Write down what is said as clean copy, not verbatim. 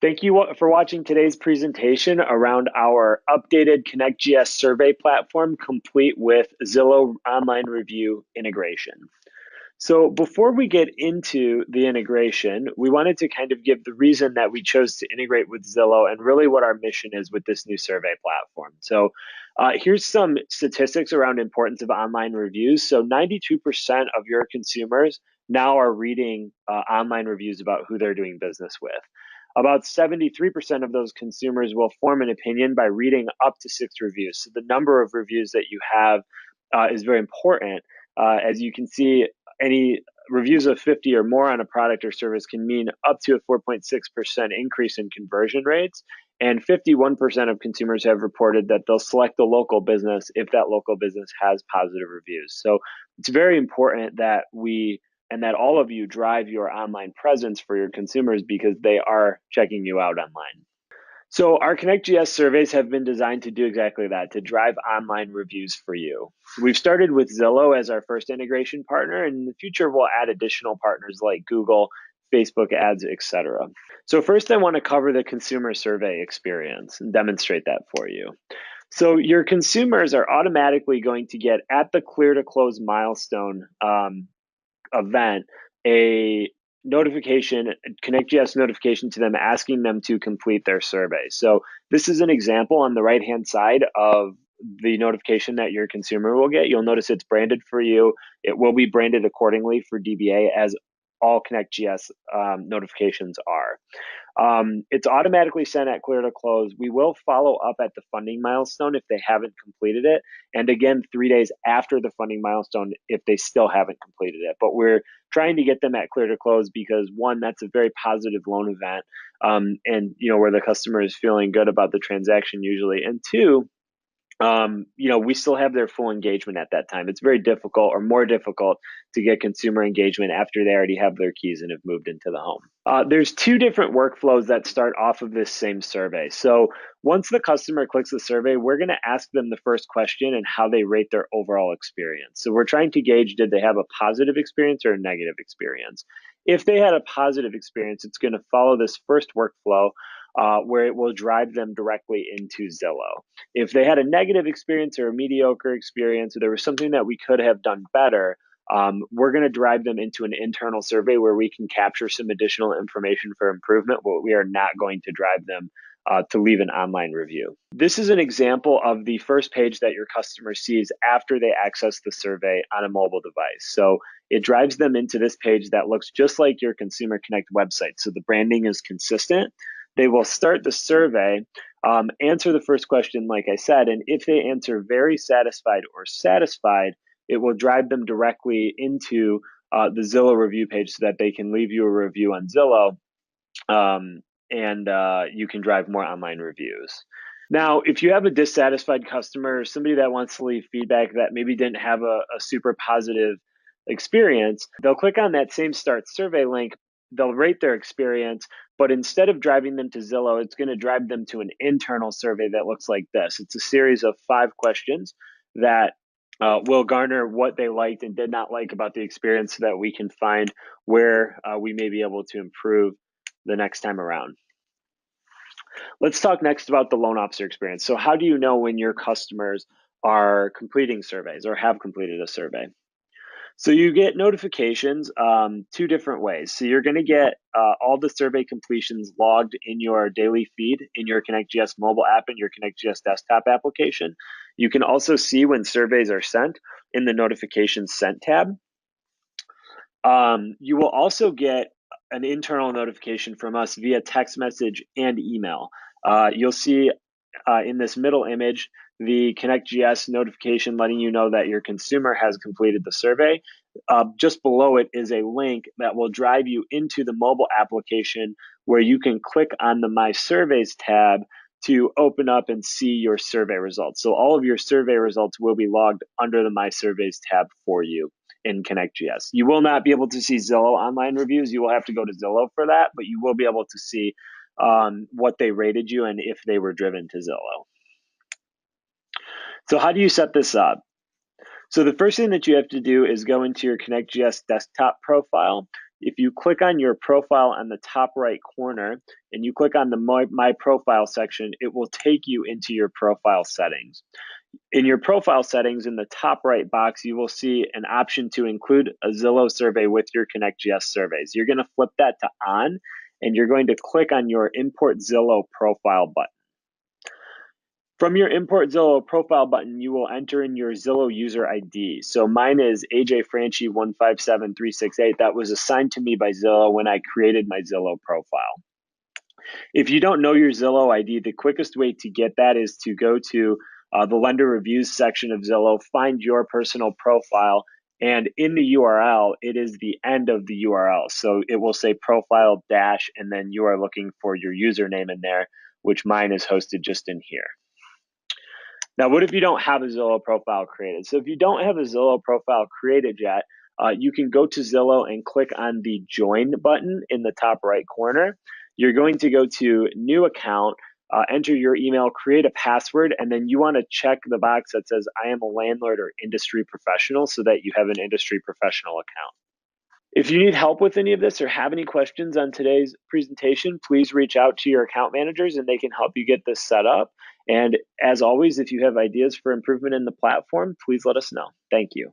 Thank you for watching today's presentation around our updated ConnectGS survey platform, complete with Zillow online review integration. So before we get into the integration, we wanted to kind of give the reason that we chose to integrate with Zillow and really what our mission is with this new survey platform. So here's some statistics around importance of online reviews. So 92% of your consumers now are reading online reviews about who they're doing business with. About 73% of those consumers will form an opinion by reading up to 6 reviews. So the number of reviews that you have is very important. As you can see, any reviews of 50 or more on a product or service can mean up to a 4.6% increase in conversion rates. And 51% of consumers have reported that they'll select a local business if that local business has positive reviews. So it's very important that we and that all of you drive your online presence for your consumers because they are checking you out online. So our ConnectGS surveys have been designed to do exactly that, to drive online reviews for you. We've started with Zillow as our first integration partner, and in the future we'll add additional partners like Google, Facebook ads, etc. So first I want to cover the consumer survey experience and demonstrate that for you. So your consumers are automatically going to get, at the clear to close milestone event, a notification, ConnectGS notification to them asking them to complete their survey. So this is an example on the right-hand side of the notification that your consumer will get. You'll notice it's branded for you. It will be branded accordingly for DBA, as all ConnectGS notifications are. It's automatically sent at clear to close. We will follow up at the funding milestone if they haven't completed it. And again, 3 days after the funding milestone if they still haven't completed it. But we're trying to get them at clear to close because, one, that's a very positive loan event, and where the customer is feeling good about the transaction usually. And two, we still have their full engagement at that time. It's very difficult, or more difficult, to get consumer engagement after they already have their keys and have moved into the home. There's 2 different workflows that start off of this same survey. So once the customer clicks the survey, we're going to ask them the first question and how they rate their overall experience. So we're trying to gauge, did they have a positive experience or a negative experience? If they had a positive experience, it's going to follow this first workflow where it will drive them directly into Zillow. If they had a negative experience or a mediocre experience, or there was something that we could have done better, we're going to drive them into an internal survey where we can capture some additional information for improvement, but we are not going to drive them to leave an online review. This is an example of the first page that your customer sees after they access the survey on a mobile device. So it drives them into this page that looks just like your Consumer Connect website. So the branding is consistent. They will start the survey, answer the first question, like I said, and if they answer very satisfied or satisfied, it will drive them directly into the Zillow review page so that they can leave you a review on Zillow, and you can drive more online reviews. Now, if you have a dissatisfied customer, somebody that wants to leave feedback that maybe didn't have a super positive experience, they'll click on that same Start Survey link. They'll rate their experience, but instead of driving them to Zillow, it's going to drive them to an internal survey that looks like this. It's a series of 5 questions that will garner what they liked and did not like about the experience so that we can find where we may be able to improve the next time around. Let's talk next about the loan officer experience. So how do you know when your customers are completing surveys or have completed a survey? So you get notifications 2 different ways. So you're going to get all the survey completions logged in your daily feed in your ConnectGS mobile app and your ConnectGS desktop application. You can also see when surveys are sent in the Notifications Sent tab. You will also get an internal notification from us via text message and email. You'll see in this middle image the ConnectGS notification letting you know that your consumer has completed the survey. Just below it is a link that will drive you into the mobile application where you can click on the My Surveys tab to open up and see your survey results. So all of your survey results will be logged under the My Surveys tab for you in ConnectGS. You will not be able to see Zillow online reviews. You will have to go to Zillow for that, but you will be able to see what they rated you and if they were driven to Zillow. So how do you set this up? So the first thing that you have to do is go into your ConnectGS desktop profile. if you click on your profile on the top right corner and you click on the My Profile section, it will take you into your profile settings. In your profile settings, in the top right box, you will see an option to include a Zillow survey with your ConnectGS surveys. You're going to flip that to on, and you're going to click on your Import Zillow Profile button. From your Import Zillow Profile button, you will enter in your Zillow user ID. So mine is AJFranchi157368. That was assigned to me by Zillow when I created my Zillow profile. If you don't know your Zillow ID, the quickest way to get that is to go to the lender reviews section of Zillow, find your personal profile, and in the URL, it is the end of the URL. So it will say profile dash, and then you are looking for your username in there, which mine is hosted just in here. Now, what if you don't have a Zillow profile created? So if you don't have a Zillow profile created yet, you can go to Zillow and click on the Join button in the top right corner. You're going to go to New Account, enter your email, create a password, and then you want to check the box that says, I am a landlord or industry professional, so that you have an industry professional account. If you need help with any of this or have any questions on today's presentation, please reach out to your account managers and they can help you get this set up. And as always, if you have ideas for improvement in the platform, please let us know. Thank you.